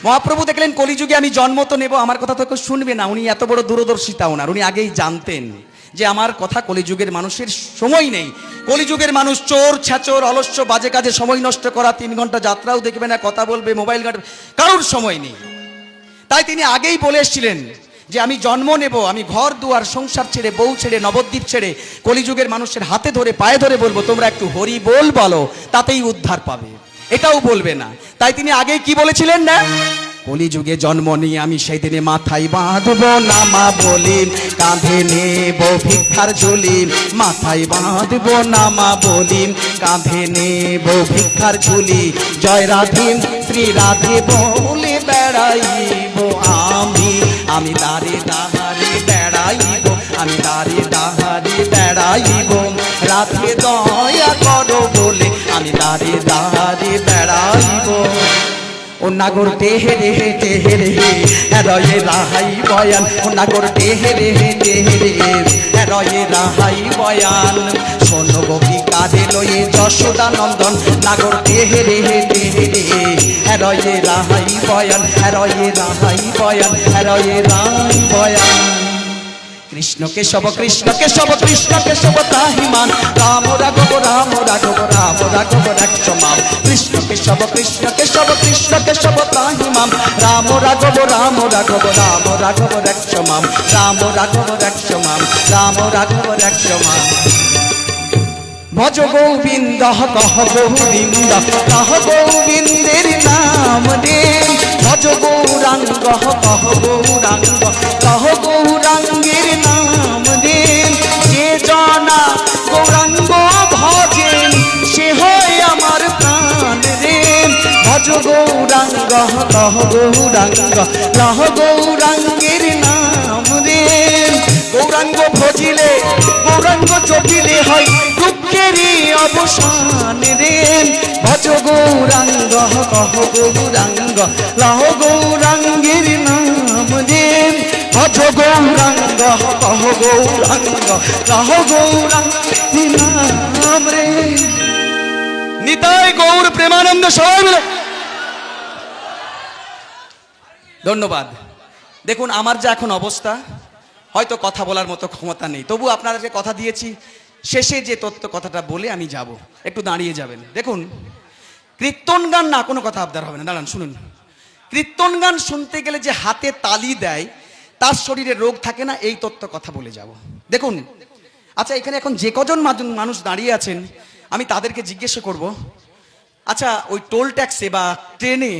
মহাপ্রভু দেখলেন কলিযুগে আমি জন্ম তো নেব, আমার কথা তো কেউ শুনবে না। উনি এত বড় দূরদর্শিতা ওনার, উনি আগেই জানতেন যে আমার কথা কলিযুগের মানুষের সময় নেই। কলিযুগের মানুষ চোর ছ্যাচোর অলস্য বাজে কাজে সময় নষ্ট করা, 3 ঘন্টা যাত্রাও দেখবে না, কথা বলবে, মোবাইল ঘাটবে, কারোর সময় নেই। তাই তিনি আগেই বলে এসেছিলেন যে আমি জন্ম নেব, আমি ঘর দুয়ার সংসার ছেড়ে, বউ ছেড়ে, নবদ্বীপ ছেড়ে কলিযুগের মানুষের হাতে ধরে পায়ে ধরে বলবো তোমরা একটু হরি বল বলো, তাতেই উদ্ধার পাবে। এটাও বলবে না। তাই তিনি আগেই কি বলেছিলেন না, কলিযুগে জন্ম নিয়ে আমি সেই দিনে মাথায় বাঁধবো নামা বলি, কাঁধে নেব ভিক্ষার ঝুলি, মাথায় বাঁধবো নামা বলি, কাঁধে নেব ভিক্ষার ঝুলি, জয় রাধে শ্রী রাধে বলে বেড়াইব আমি, আমি দাঁড়ে দাঁড়ে বেড়াইব, আমি দাঁড়ে দাঁড়ে বেড়াইব, রাধে দয়া করো বলে আমি দাঁড়ে দাঁড়ে বেড়াইব। ও নাগর টেহেরে টেহেরে রয়ে রাহাই বয়ান, ও নাগর টেহেরে টেহেরে রয়ে রাহাই বয়ান, শোনো গোপী কাঁধে লয়ে যশোদা নন্দন, নাগর টেহেরে টেহেরে রয়ে রাহাই বয়ান, রয়ে রাহাই বয়ান, রয়ে রাহাই বয়ান। কৃষ্ণ কেশব কৃষ্ণ কেশব কৃষ্ণ কেশব ত্রাহিমাম, রাম রাঘব রাম রাঘব রাম রাঘব রক্ষমাম, কৃষ্ণ কেশব কৃষ্ণ কেশব কৃষ্ণ কেশব ত্রাহিমাম, রাম রাঘব রাম রাঘব রাম রাঘব রক্ষমাম, রাম রাঘব রক্ষমাম, রাম রাঘব রক্ষমাম। ভজ গোবিন্দ কহ গোবিন্দ, কহ গোবিন্দের নাম রে, ভজ গৌরাঙ্গ কহ গৌরাঙ্গ, কহ গৌরাঙ্গের নাম রে, যে জনা গৌরাঙ্গ ভজেন সে হয় আমার প্রাণ রে, ভজ গৌরাঙ্গ কহ গৌরাঙ্গ, কহ গৌরাঙ্গের নাম রে, গৌরাঙ্গ ভজিলে গৌরাঙ্গ জপিলে হয় দুঃখেরই অবসান রে, ভজ গৌরাঙ্গ কহ গৌরাঙ্গ, লহ গৌরাঙ্গের নাম রে, ভজ গৌরাঙ্গ কহ গৌরাঙ্গ, লহ গৌরাঙ্গের নাম রে। নিতাই গৌর প্রেমানন্দ সবাই মিলে ধন্যবাদ। দেখুন আমার যা এখন অবস্থা, হয়তো কথা বলার মতো ক্ষমতা নেই, তবু আপনাদেরকে কথা দিয়েছি শেষে যে তত্ত্ব কথাটা বলে আমি যাব, একটু দাঁড়িয়ে যাবেন। দেখুন কীর্তন গান না কোনো কথা আবদার হবে না, দাঁড়ান শুনুন। কীর্তন গান শুনতে গেলে যে হাতে তালি দেয় তার শরীরে রোগ থাকে না, এই তত্ত্ব কথা বলে যাব। দেখুন আচ্ছা এখানে এখন যে কজন মানুষ দাঁড়িয়ে আছেন আমি তাদেরকে জিজ্ঞেস করব, আচ্ছা ওই টোল ট্যাক্সে বা ট্রেনে